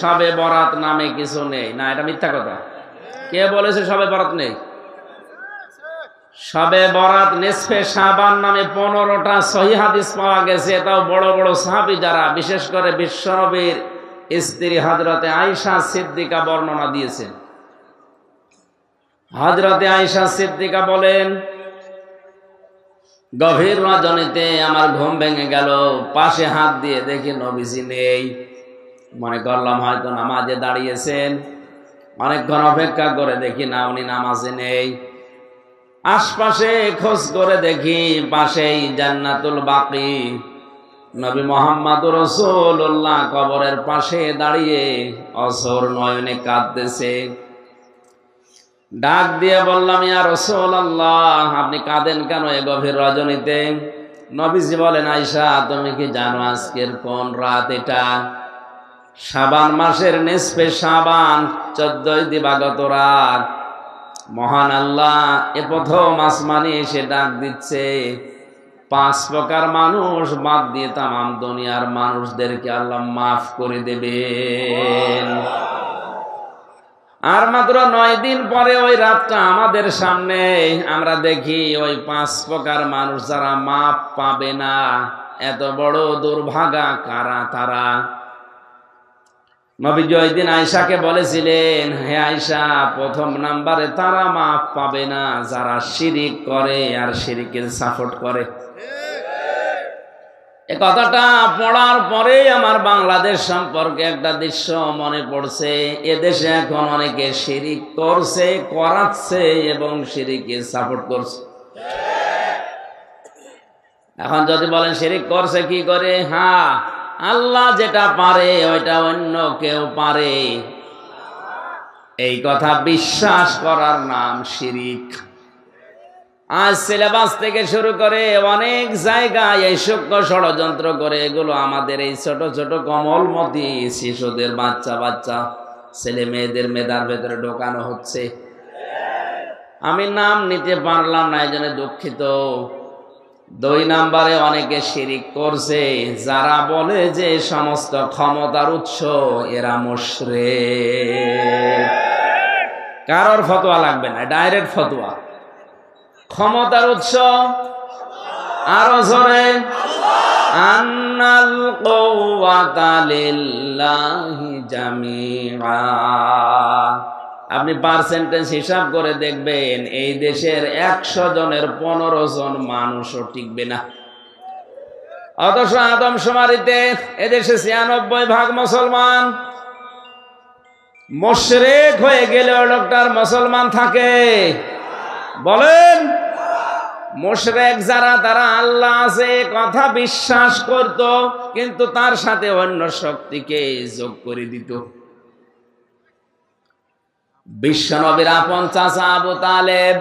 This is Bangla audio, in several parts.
শবে বরাত নামে কিছু নেই। না, এটা মিথ্যা কথা। কে বলেছে শবে বরাত নেই? শবে বরাত নিসফে শাবান নামে 15টা সহিহ হাদিস পাওয়া গেছে। এটাও বড় বড় সাহাবী যারা, বিশেষ করে বিশ্বনবীর স্ত্রী হযরতে আয়েশা সিদ্দিকা বর্ণনা দিয়েছেন। হযরতে আয়েশা সিদ্দিকা বলেন, গভীর রজনীতে আমার ঘুম ভেঙে গেল, পাশে হাত দিয়ে দেখি নবীজি নেই। মনে করলাম হয়তো নামাজে দাঁড়িয়েছেন। অনেকক্ষণ অপেক্ষা করে দেখি না, উনি নামাজে নেই। আশপাশে খোঁজ করে দেখি পাশেই জান্নাতুল বাকি নবী মুহাম্মদুর রাসূলুল্লাহ কবরের পাশে দাঁড়িয়ে অঝোর নয়নে কাঁদতেছে। ডাক দিয়ে বললাম, ইয়া রাসূলুল্লাহ, আপনি কাঁদেন কেন এ গভীর রজনীতে? নবীজি বলেন, আয়েশা, তুমি কি জানো আজকের কোন রাত? এটা শাবান মাসের নিসফে শাবান, 14 দিবাগত রাত। মহান আল্লাহ এ প্রথম আসমানে এসে ডাক দিচ্ছে, 5 প্রকার মানুষ বাদ দিয়ে তামাম দুনিয়ার মানুষদেরকে আল্লাহ মাফ করে দেবেন। আর মাত্র 9 দিন পরে ওই রাতটা আমাদের সামনে। আমরা দেখি ওই 5 প্রকার মানুষ যারা মাফ পাবে না। এত বড় দুর্ভাগা কারা তারা? নবীজি ওই দিন আয়েশাকে বলেছিলেন, হে আয়েশা, প্রথম নাম্বারে তারা মাফ পাবে না যারা শিরিক করে আর শিরিকের সাপোর্ট করে। এ কথাটা পড়ার পরে আমার বাংলাদেশ সম্পর্কে একটা দৃশ্য মনে পড়ছে। এদেশে এখন অনেকে শিরিক করছে, করাচ্ছে এবং শিরিকের সাপোর্ট করছে। এখন যদি বলেন শিরিক করছে কি করে? হ্যাঁ, আল্লাহ যেটা পারে ওইটা অন্য কেউ পারে, এই কথা বিশ্বাস করার নাম শিরিক। আজ সিলেবাস থেকে শুরু করে অনেক জায়গায় এই সূক্ষ্ম ষড়যন্ত্র করে এগুলো আমাদের এই ছোট ছোট কমলমতি শিশুদের, বাচ্চা বাচ্চা ছেলে মেয়েদের মেধার ভেতরে ঢোকানো হচ্ছে। আমি নাম নিতে পারলাম না, এই জন্য দুঃখিত। 2 নাম্বারে অনেকে শিরিক করছে যারা বলে যে সমস্ত ক্ষমতার উৎস এরা মুশরিক। কারোর ফতোয়া লাগবে না, ডাইরেক্ট ফতোয়া। ক্ষমতার উৎস আরো জোরে, আন্নাল কুওয়াতা লিল্লাহি জামিআ। আপনি পার্সেন্টেজ হিসাব করে দেখবেন, এই দেশের 100 জনের 15 জন মানুষও টিকবে না। অথচ আদমশুমারিতে এদেশে 96% মুসলমান। মুশরিক হয়ে গেলে ওই লোকটার মুসলমান থাকে? বলেন, মুশরিক যারা, তারা আল্লাহ আছে কথা বিশ্বাস করত, কিন্তু তার সাথে অন্য শক্তিকে যোগ করে দিত। বিশ্বনবীর আপন চাচা আবু তালেব,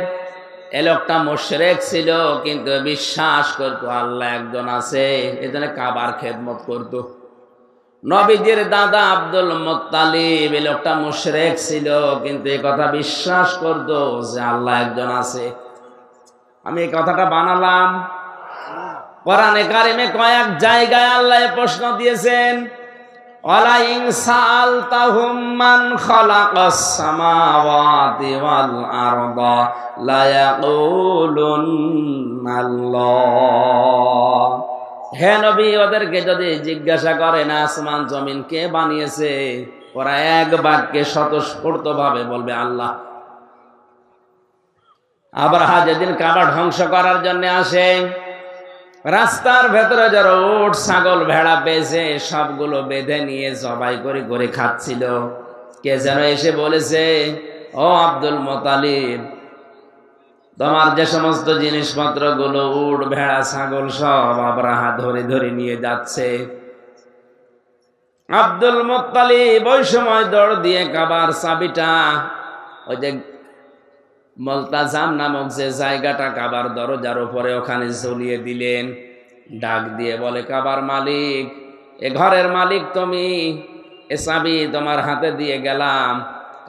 এ লোকটা মুশরিক ছিল, কিন্তু বিশ্বাস করত আল্লাহ একজন আছে, এজন্য কাবার খেদমত করত। নবীজির দাদা আব্দুল মুত্তালিব, এ লোকটা মুশরিক ছিল, কিন্তু এই কথা বিশ্বাস করত যে আল্লাহ একজন আছে। আমি এই কথাটা বানালাম। কোরআনে কারিমে কয়েক জায়গায় আল্লাহ প্রশ্ন দিয়েছেন, ওয়ালা ইন সাআলতাহুম মান খালাকাস সামাওয়াতি ওয়াল আরদা লা ইয়াকুলুনাল্লাহ। হে নবী, ওদেরকে যদি জিজ্ঞাসা করেন আসমান জমিন কে বানিয়েছে, ওরা এক বাক্যে স্বতঃস্ফূর্তভাবে বলবে আল্লাহ। আব্রাহা যেদিন কাবা ধ্বংস করার জন্য আসে, রাস্তার ভেতরে যারা উট ছাগল ভেড়া পেয়েছে সবগুলো বেঁধে নিয়ে জবাই করে করে খাচ্ছিল। কে যেন এসে বলেছে, ও আব্দুল মুত্তালিব, তোমার যে সমস্ত জিনিসপত্র গুলো উট ভেড়া ছাগল সব আব্রাহা ধরে ধরে নিয়ে যাচ্ছে। আব্দুল মুত্তালিব ওই সময় দৌড় দিয়ে কাবার চাবিটা, ওই যে মুলতাজাম নামক যে জায়গাটা কাবার দরজার উপরে, ওখানে ঝুলিয়ে দিলেন। ডাক দিয়ে বলে, কাবার মালিক, এ ঘরের মালিক তুমি, এ চাবি তোমার হাতে দিয়ে গেলাম,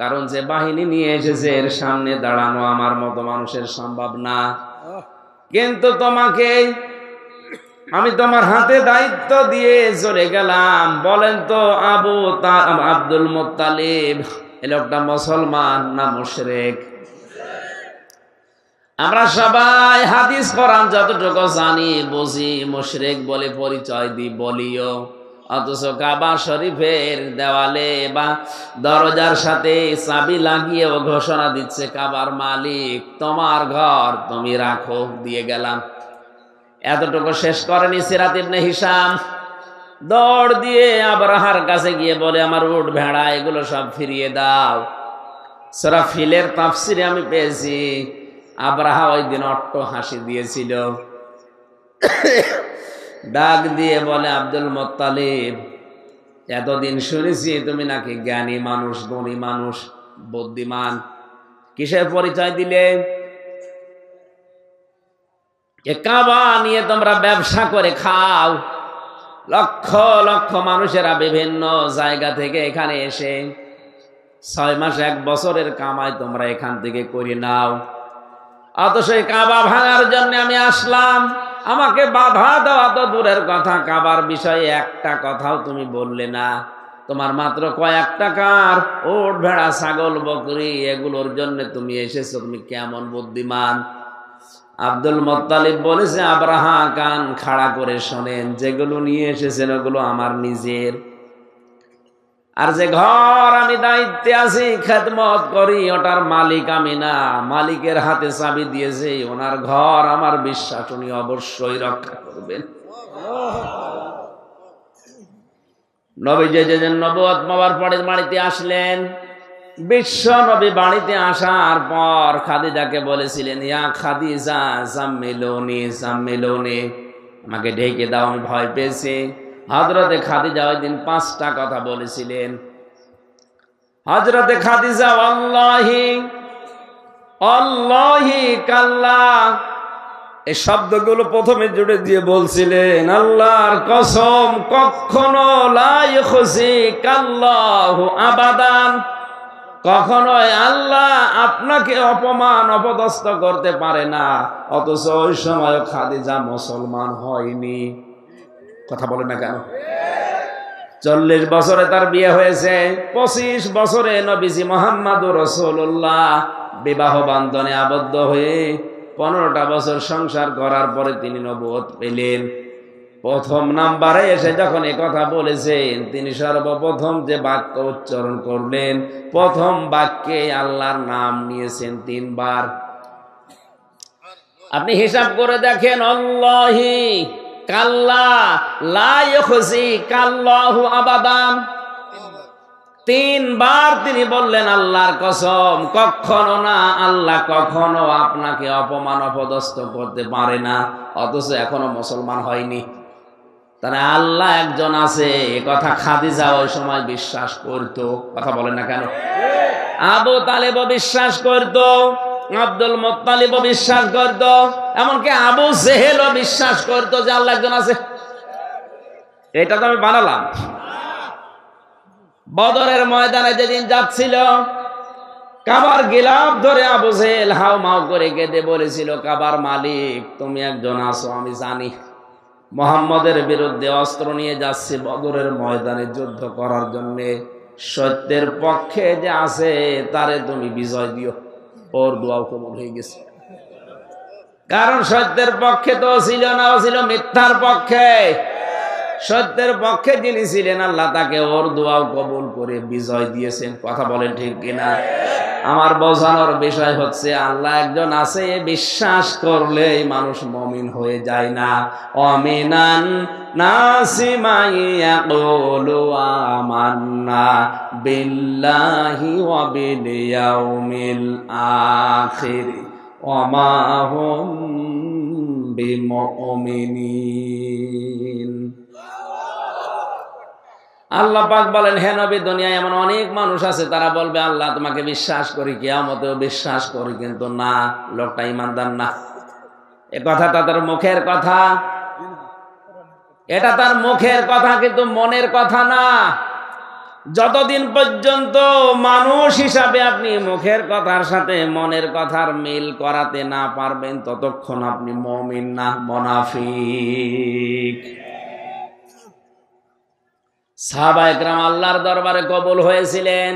কারণ যে বাহিনী নিয়ে এসেছে এর সামনে দাঁড়ানো আমার মতো মানুষের সম্ভব না, কিন্তু তোমাকে আমি তোমার হাতে দায়িত্ব দিয়ে চলে গেলাম। বলেন তো আব্দুল মুত্তালিব এই লোকটা মুসলমান না মুশরিক? আমরা সবাই হাদিস কোরআন যতটুকু জানি বুঝি মুশরিক বলে পরিচয় দিই, বলিও। অথচ কাবা শরীফের দেওয়ালে বা দরজার সাথে চাবি লাগিয়ে ও ঘোষণা দিচ্ছে কাবার মালিক তোমার ঘর, তুমি রাখো, দিয়ে গেলাম। এতটুকু শেষ করেনি সিরাত ইবনে হিশাম, দৌড় দিয়ে আবরাহার কাছে গিয়ে বলে আমার উট ভেড়া এগুলো সব ফিরিয়ে দাও। সূরা ফিলের তাফসিরে আমি পেয়েছি আবরাহা ওই দিন অট্ট হাসি দিয়েছিল। ডাক দিয়ে বলে আব্দুল মুত্তালিব, এতদিন শুনেছি তুমি নাকি জ্ঞানী মানুষ, গুণী মানুষ, বুদ্ধিমান, কিসের পরিচয় দিলে? কাবা নিয়ে তোমরা ব্যবসা করে খাও, লক্ষ লক্ষ মানুষেরা বিভিন্ন জায়গা থেকে এখানে এসে 6 মাস 1 বছরের কামাই তোমরা এখান থেকে করে নাও। অথচ এই কাবা ভাঙার জন্য আমি আসলাম, আমাকে বাধা দেওয়া তো দূরের কথা, কাবার বিষয়ে একটা কথাও তুমি বললে না। তোমার মাত্র কয়েক টাকার ওট ভেড়া ছাগল বকরি এগুলোর জন্য তুমি এসেছো, তুমি কেমন বুদ্ধিমান। আব্দুল মুত্তালিব বলেছে আবরাহা কান খাড়া করে শোনেন, যেগুলো নিয়ে এসেছেন ওগুলো আমার নিজের, আর যে ঘর আমি দায়িত্বে আছি খেদমত করি ওটার মালিক আমি না, মালিকের হাতে চাবি দিয়েছে ওনার ঘর, আমার বিশ্বাস উনি অবশ্যই রক্ষা করবেন। নবীজি যে নবুয়ত পাওয়ার পরে বাড়িতে আসলেন, বিশ্ব নবী বাড়িতে আসার পর খাদিজাকে বলেছিলেন ইয়া খাদিজা জাম্মিলুনি জাম্মিলুনি, আমাকে ঢেকে দাও, আমি ভয় পেয়েছি। হযরতে খাদিজা ওই দিন 5টা কথা বলেছিলেন। হযরতে খাদিজা আল্লাহি আল্লাহি কাল্লা এই শব্দগুলো প্রথমে জুড়ে দিয়ে বলছিলেন আল্লাহর কসম, কখনো লা ইখজিকাল্লাহু আবাদান, কখনোই আল্লাহ আপনাকে অপমান অপদস্থ করতে পারে না। অথচ ওই সময় খাদিজা মুসলমান হয়নি। কথা বলে না কেন? 40 বছরে তার বিয়ে হয়েছে, 25 বছরে নবীজি মুহাম্মদুর রাসূলুল্লাহ বিবাহ বন্ধনে আবদ্ধ হয়ে 15টা বছর সংসার করার পরে তিনি নবুয়ত পেলেন। প্রথম নাম্বারে এসে যখন এই কথা বলেছেন, তিনি সর্বপ্রথম যে বাক্য উচ্চারণ করলেন, প্রথম বাক্যে আল্লাহর নাম নিয়েছেন 3 বার। আপনি হিসাব করে দেখেন, আল্লাহি কাল্লা লা ইখজিকাল্লাহু আবাদান, 3 বার তিনি বললেন আল্লাহর কসম, কখনো না, আল্লাহ কখনো আপনাকে অপমান অপদস্থ করতে পারে না। অথচ এখনো মুসলমান হয়নি। তাহলে আল্লাহ একজন আছে, এ কথা খাদিজা ওই সময় বিশ্বাস করত। কথা বলেন না কেন? আবু তালেবও বিশ্বাস করত, আব্দুল মুত্তালিবও বিশ্বাস করত, এমনকি আবু জেহেলও বিশ্বাস করত যে আল্লাহ একজন আছে। এটা তো আমি বানালাম। বদরের ময়দানে যেদিন যাচ্ছিল, কাবার গিলাফ ধরে আবু জেহেল হাউ মাউ করে কেঁদে বলেছিল কাবার মালিক তুমি একজন আছো, আমি জানি মুহাম্মদের বিরুদ্ধে অস্ত্র নিয়ে যাচ্ছে বদরের ময়দানে যুদ্ধ করার জন্য, সত্যের পক্ষে যে আছে তারে তুমি বিজয় দিও। ওর দোয়াও কবুল হয়ে গেছে, কারণ সত্যের পক্ষে তো ছিল না, ও ছিল মিথ্যার পক্ষে। সত্যের পক্ষে যিনি ছিলেন আল্লাহ তাকে ওর দোয়াও কবুল করে বিজয় দিয়েছেন। কথা বলেন ঠিক কিনা? আমার বোঝানোর বিষয় হচ্ছে আল্লাহ একজন আছে বিশ্বাস করলেই মানুষ মুমিন হয়ে যায় না। অমিনান নাসি মান ইয়াকুলু আমান্না বিল্লাহি ওয়া বিল ইয়াউমিল আখির ওয়া মা হুম বিমুমিনিন। আল্লাহ পাক বলেন, হে নবী, দুনিয়ায় এমন অনেক মানুষ আছে তারা বলবে আল্লাহ তোমাকে বিশ্বাস করি, কিয়ামতেও বিশ্বাস করি, কিন্তু না, লোকটা ইমানদার না। এ কথাটা তার মুখের কথা, এটা তার মুখের কথা, কিন্তু মনের কথা না। যতদিন পর্যন্ত মানুষ হিসাবে আপনি মুখের কথার সাথে মনের কথার মিল করাতে না পারবেন, ততক্ষণ আপনি মুমিন না, মুনাফিক। সাহাবায়ে কেরাম আল্লাহর দরবারে কবুল হয়েছিলেন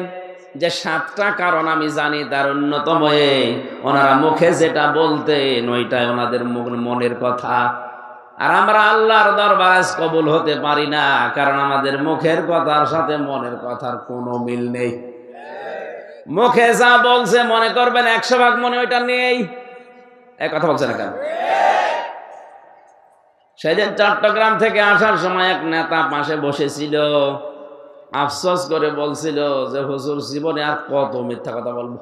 যে 7টা কারণ আমি জানি, তার অন্যতম ওনারা মুখে যেটা বলতেন ওইটাই ওনাদের মনের কথা। আর আমরা আল্লাহর দরবারে কবুল হতে পারি না, কারণ আমাদের মুখের কথার সাথে মনের কথার কোনো মিল নেই। মুখে যা বলছে মনে করবেন 100 ভাগ মনে ওইটা নেই। এক কথা বলছে না কেন? সেদিন চট্টগ্রাম থেকে আসার সময় এক নেতা পাশে বসেছিল, আফসোস করে বলছিল যে হুজুর, জীবনে আর কত মিথ্যা কথা বলবো,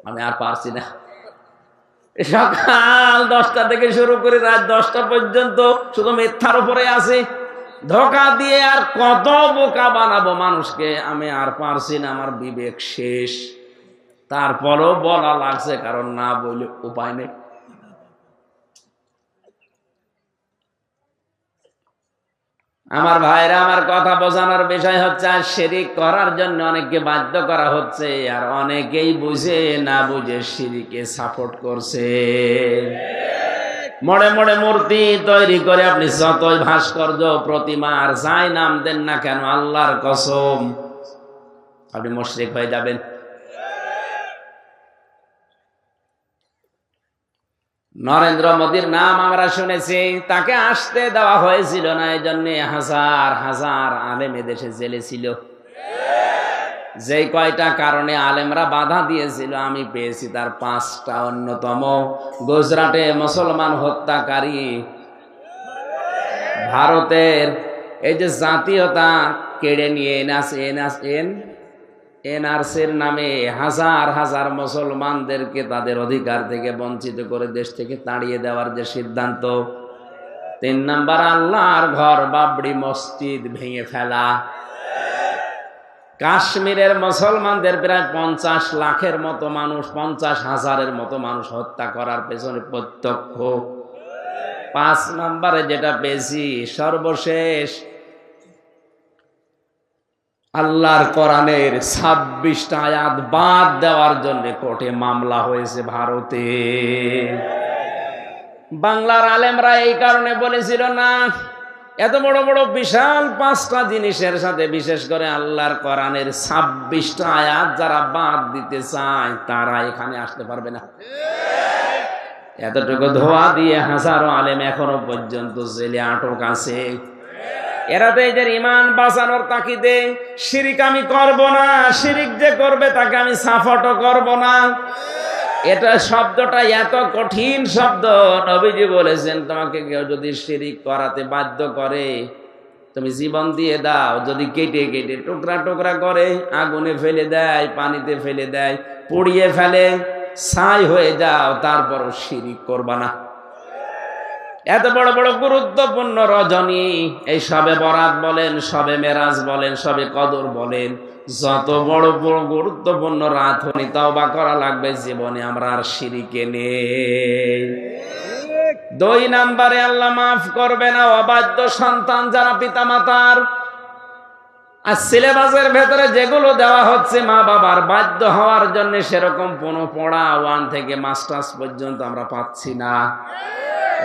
আমি আর পারছি না। সকাল 10টা থেকে শুরু করে রাত 10টা পর্যন্ত শুধু মিথ্যার উপরে আছে, ধোঁকা দিয়ে আর কত বোকা বানাবো মানুষকে, আমি আর পারছি না, আমার বিবেক শেষ। তারপরেও বলা লাগছে, কারণ না বলে উপায় নেই। আমার ভাইরা, আমার কথা বোঝানোর বিষয় হচ্ছে, আর শিরিক করার জন্য অনেককে বাধ্য করা হচ্ছে, আর অনেকেই বুঝে না বুঝে শিরিকে সাপোর্ট করছে। মোড়ে মোড়ে মূর্তি তৈরি করে আপনি যতই ভাস্কর্য, প্রতিমা আর যাই নাম দেন না কেন, আল্লাহর কসম আপনি মুশরিক হয়ে যাবেন। নরেন্দ্র মোদীর নাম আমরা শুনেছি, তাকে আসতে দেওয়া হয়েছিল না, এই জন্য হাজার হাজার আলেম এদেশে জেলে ছিল। যেই কয়টা কারণে আলেমরা বাধা দিয়েছিল আমি পেয়েছি তার 5টা। অন্যতম, গুজরাটে মুসলমান হত্যাকারী, ভারতের এই যে জাতীয়তা কেড়ে নিয়ে এনআরসির নামে হাজার হাজার মুসলমানদেরকে তাদের অধিকার থেকে বঞ্চিত করে দেশ থেকে তাড়িয়ে দেওয়ার যে সিদ্ধান্ত। 3 নাম্বার, আল্লাহর ঘর বাবরি মসজিদ ভেঙে ফেলা। কাশ্মীরের মুসলমানদের প্রায় 50 লাখের মতো মানুষ, 50,000-এর মতো মানুষ হত্যা করার পেছনে প্রত্যক্ষ। 5 নম্বরে যেটা পেয়েছি, সর্বশেষ আল্লাহর কোরআনের 26টা আয়াত বাদ দেওয়ার জন্য কোর্টে মামলা হয়েছে ভারতে। বাংলার আলেমরা এই কারণে বলেছিল না, এত বড় বড় বিশাল 5টা জিনিসের সাথে বিশেষ করে আল্লাহর কোরআনের 26টা আয়াত যারা বাদ দিতে চায় তারা এখানে আসতে পারবে না। এতটুকু ধোয়া দিয়ে হাজারো আলেম এখনো পর্যন্ত জেলে আটক আছে। এরা তো এদের ইমান বাঁচানোর তাকিদে শিরিক আমি করব না, শিরিক যে করবে তাকে আমি সাপোর্টও করব না। এটা শব্দটা এত কঠিন শব্দ, নবীজি বলেছেন তোমাকে কেউ যদি শিরিক করাতে বাধ্য করে তুমি জীবন দিয়ে দাও, যদি কেটে কেটে টুকরা টুকরা করে আগুনে ফেলে দেয়, পানিতে ফেলে দেয়, পুড়িয়ে ফেলে, ছাই হয়ে যাও, তারপরও শিরিক করবা না। এত বড় বড় গুরুত্বপূর্ণ রজনী, এই সবে বরাত বলেন, সবে মেরাজ বলেন, সবে কদর বলেন, যত বড় বড় গুরুত্বপূর্ণ রাত হনি তওবা করা লাগবে, জীবনে আমরা আর শিরিকে নেই। 2 নম্বরে আল্লাহ মাফ করবে না অবাধ্য সন্তান যারা পিতামাতার। আর সিলেবাসের ভেতরে যেগুলো দেওয়া হচ্ছে মা বাবার বাধ্য হওয়ার জন্য, সেরকম কোনো পড়া 1 থেকে মাস্টার্স পর্যন্ত আমরা পাচ্ছি না।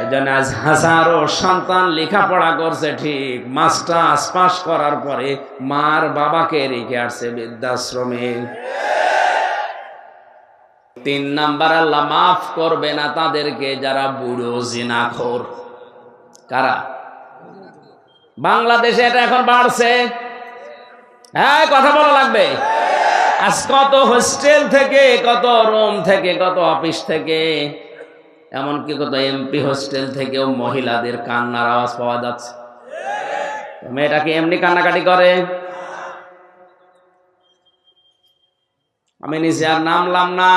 এই জন্য আজ হাজারো সন্তান লেখাপড়া করছে ঠিক, মাস্টার্স পাস করার পরে মার বাবাকে রেখে আসছে বৃদ্ধাশ্রমে। 3 নাম্বার, আল্লাহ মাফ করবে না তাদেরকে যারা বুড়ো জিনাখোর। কারা? বাংলাদেশে এটা এখন বাড়ছে। হ্যাঁ, কথা বলা লাগবে। আজ কত হোস্টেল থেকে, কত রুম থেকে, কত অফিস থেকে, এমনকি কত এমপি হোস্টেল থেকেও মহিলাদের কান্নার আওয়াজ পাওয়া যাচ্ছে। মেয়েটা কি এমনি কান্নাকাটি করে? আমি নিচে আর নামলাম না।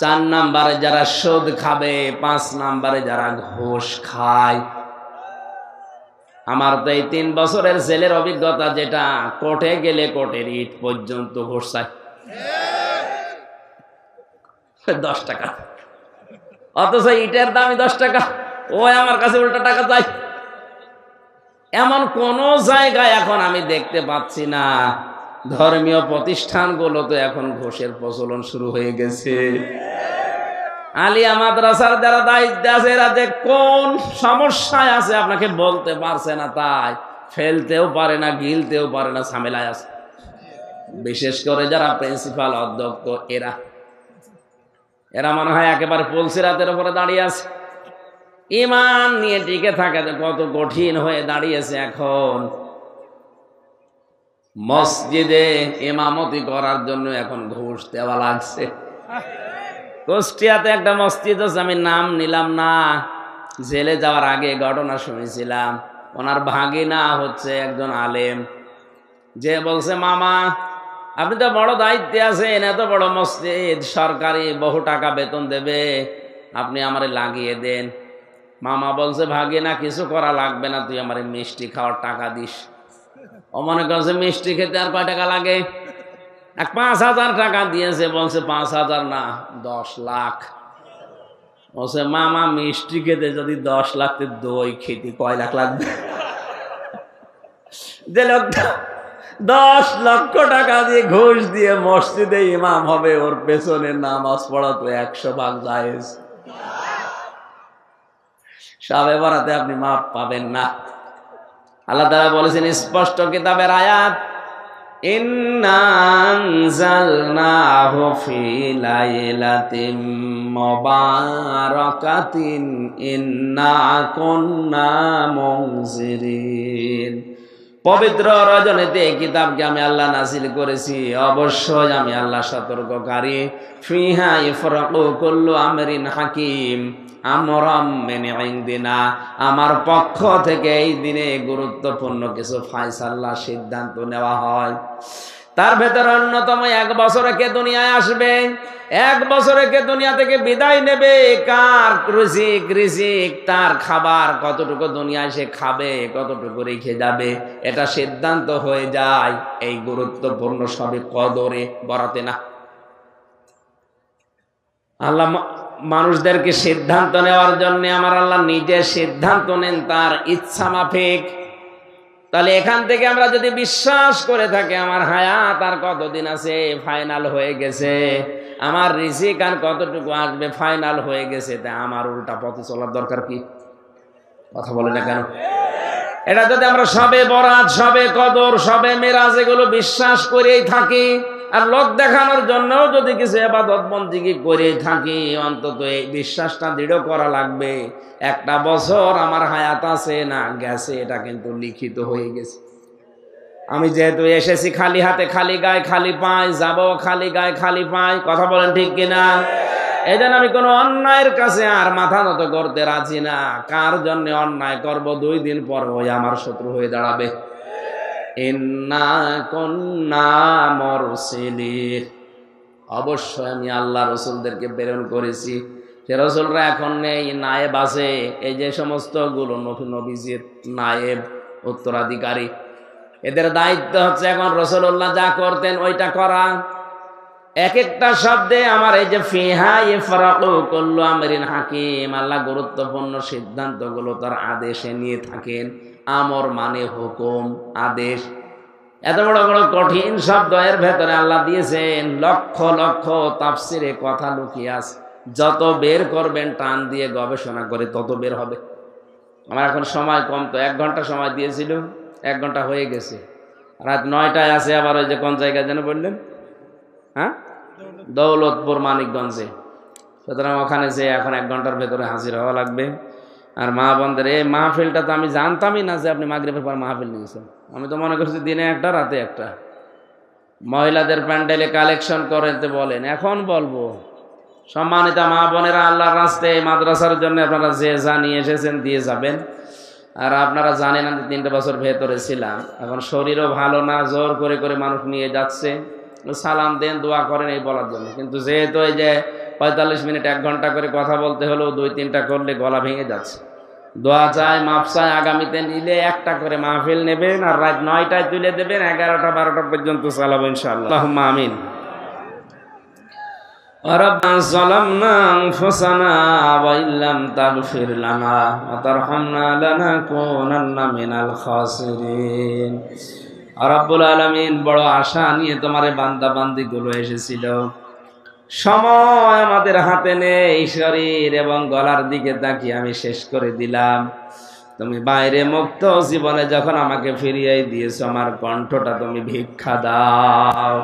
4 নাম্বারে যারা সুদ খাবে, 5 নাম্বারে যারা ঘুষ খায়। আমার তো এই 3 বছরের জেলের অভিজ্ঞতা, যেটা কোর্টে গেলে কোর্টের ইট পর্যন্ত ঘুষ চায় 10 টাকা, অথচ ইটের দামই 10 টাকা। ও আমার কাছে উল্টা টাকা চাই। এমন কোন জায়গায় এখন আমি দেখতে পাচ্ছি না। ধর্মীয় প্রতিষ্ঠানগুলো তো এখন ঘোষের প্রচলন শুরু হয়ে গেছে। আলিয়া মাদ্রাসার যারা দায়িত্বে আছে এরা যে কোন সমস্যায় আছে আপনাকে বলতে পারছে না, তাই ফেলতেও পারে না, গিলতেও পারে না, ঝামেলায় আছে। বিশেষ করে যারা প্রিন্সিপাল অধ্যক্ষ এরা মনে হয় একেবারে পুলসিরাতের উপরে দাঁড়িয়ে আছে। ঈমান নিয়ে টিকে থাকে কত কঠিন হয়ে দাঁড়িয়েছে। এখন মসজিদে ইমামতি করার জন্য এখন ঘুষ দেওয়া লাগছে। কুষ্টিয়াতে একটা মসজিদ আছে, আমি নাম নিলাম না, জেলে যাওয়ার আগে ঘটনা শুনেছিলাম। ওনার ভাগিনা হচ্ছে একজন আলেম, যে বলছে মামা আপনি তো বড় দায়িত্বে আছেন, এত বড় মসজিদ, সরকারি বহু টাকা বেতন দেবে, আপনি আমারে লাগিয়ে দেন। মামা বলছে ভাগিনা কিছু করা লাগবে না, তুই আমারে মিষ্টি খাওয়ার টাকা দিস। ও মনে করছে মিষ্টি খেতে আর কয় টাকা লাগে, 5,000 টাকা দিয়েছে। বলছে 5,000 না 10 লাখ। বলছে মামা মিষ্টি খেতে যদি 10 লাখ, দই খেতে কয় লাখ লাগবে? যে লোকটা 10 লক্ষ টাকা দিয়ে ঘুষ দিয়ে মসজিদে ইমাম হবে, ওর পেছনে নামাজ পড়া তো 100 ভাগ জায়েজ। সবে বরাতে আপনি মাপ পাবেন না। আল্লাহ তাআলা বলেছেন স্পষ্ট কিতাবের আয়াত, ইন্না আনজালনাহু ফি লাইলাতিন মুবারাকাতিন ইন্না কুন্না মুনজিরিন। পবিত্র রজনীতে এই কিতাবকে আমি আল্লাহ নাযিল করেছি, অবশ্যই আমি আল্লাহ সতর্ককারী। ফিহা ইফরাকু কুল্লু আমরিন হাকিম আমরাম মিন ইনদিনা, আমার পক্ষ থেকে এই দিনে গুরুত্বপূর্ণ কিছু ফায়সালা সিদ্ধান্ত নেওয়া হয়। তার ভেতরে অন্যতম 1 বছরে কে দুনিয়ায় আসবে, 1 বছরে কে দুনিয়া থেকে বিদায় নেবে, কার রিজিক তার খাবার কতটুকু দুনিয়ায় সে খাবে, কতটুকু রেখে যাবে, এটা সিদ্ধান্ত হয়ে যায় এই গুরুত্বপূর্ণ সবে কদরে বরাতে না। আল্লাহ মানুষদেরকে সিদ্ধান্ত নেওয়ার জন্য আমার আল্লাহ নিজে সিদ্ধান্ত নেন তার ইচ্ছা মাফিক। তাহলে এখান থেকে আমরা যদি বিশ্বাস করে থাকি আমার হায়াত আর কতদিন আছে, ফাইনাল হয়ে গেছে, আমার রিজিক আর কতটুকু আসবে, ফাইনাল হয়ে গেছে, তা আমার উল্টা পথে চলার দরকার কি? কথা বলে না কেন? এটা যদি আমরা সবে বরাত, সবে কদর, সবে মেরাজ এগুলো বিশ্বাস করেই থাকি, আর লোক দেখানোর জন্য যদি কিছু ইবাদত বন্দেগী করে থাকি, অন্তত এই বিশ্বাসটা দৃঢ় করা লাগবে 1টা বছর আমার হায়াত আছে না গেছে, এটা কিন্তু লিখিত হয়ে গেছে। আমি যেহেতু এসেছি খালি হাতে, খালি গায়ে, খালি পায়ে, যাব খালি গায়ে, খালি পায়ে। কথা বলেন ঠিক কিনা? এই জন্য আমি কোনো অন্যায়ের কাছে আর মাথা নত করতে রাজি না। কার জন্য অন্যায় করব, 2 দিন পর ওই আমার শত্রু হয়ে দাঁড়াবে। ইন্না কুন্না মুরসিলিন, অবশ্যই আমি আল্লাহ রসুলদেরকে প্রেরণ করেছি। সে রসুলরা এখন নেই, নায়েব আছে। এই যে সমস্ত গুলো নবীজির নায়েব, উত্তরাধিকারী, এদের দায়িত্ব হচ্ছে এখন রাসূলুল্লাহ যা করতেন ওইটা করা। এক একটা শব্দে আমার এই যে ফিহা ইফরাকু কুল্লু আমরিন হাকিম, আল্লাহ গুরুত্বপূর্ণ সিদ্ধান্তগুলো তার আদেশে নিয়ে থাকেন। আমর মানে হুকুম, আদেশ। এত বড় বড় কঠিন শব্দ এর ভেতরে আল্লাহ দিয়েছেন, লক্ষ লক্ষ তাফসিরে কথা লুকিয়ে আছে। যত বের করবেন টান দিয়ে গবেষণা করে তত বের হবে। আমার এখন সময় কম, তো 1 ঘন্টা সময় দিয়েছিল, 1 ঘন্টা হয়ে গেছে। রাত 9টায় আছে আবার। ওই যে কোন জায়গায় যেন বললেন, হ্যাঁ, দৌলতপুর মানিকগঞ্জে। সুতরাং ওখানে যে এখন 1 ঘন্টার ভেতরে হাজির হওয়া লাগবে। আর মা বোনদের এই মাহফিলটা তো আমি জানতামই না যে আপনি মাগরিবের পর মাহফিল নিয়েছেন। আমি তো মনে করছি দিনে 1টা রাতে 1টা। মহিলাদের প্যান্ডেলে কালেকশন করতে বলেন, এখন বলবো। সম্মানিত মা বোনেরা, আল্লাহর রাস্তায় মাদ্রাসার জন্য আপনারা যে জানিয়ে এসেছেন দিয়ে যাবেন। আর আপনারা জানেন আমি 3 বছর ভেতরে ছিলাম, এখন শরীরও ভালো না, জোর করে করে মানুষ নিয়ে যাচ্ছে। সালাম দেন, দোয়া করেন এই বলার জন্য। কিন্তু যেহেতু এই যে 45 মিনিট 1 ঘন্টা করে কথা বলতে হলো, 2-3টা করলে গলা ভেঙে যাচ্ছে। দোয়া চাই, মাপ চাই, আগামীতে নিলে 1টা করে মাহফিল নেবেন, আর রাত 9টায় তুলে দেবেন, 11টা 12টা পর্যন্ত চালাবো ইনশাআল্লাহ। আল্লাহুম্মা আমিন। ربنا ظلمنا أنفسنا وإن لم تغفر لنا وترحمنا لنكونن من الخاسرين রব্বুল আলামিন বড় আশা নিয়ে তোমার বান্দা বান্দিগুলো এসেছিল। সময় আমাদের হাতে নেই, শরীর এবং গলার দিকে তাকিয়ে আমি শেষ করে দিলাম। তুমি বাইরে মুক্ত জীবনে যখন আমাকে ফিরিয়ে দিয়েছো, আমার কণ্ঠটা তুমি ভিক্ষা দাও,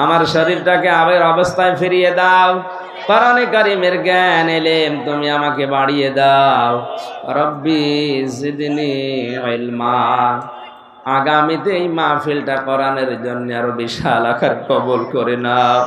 আমার শরীরটাকে আবের অবস্থায় ফিরিয়ে দাও, কোরআনে কারীমের জ্ঞান এলেম তুমি আমাকে বাড়িয়ে দাও। রব্বি জিদনি ইলমা। আগামীতে এই মাহফিলটা কোরআনের জন্য আরো বিশাল আকার কবুল করে নাও।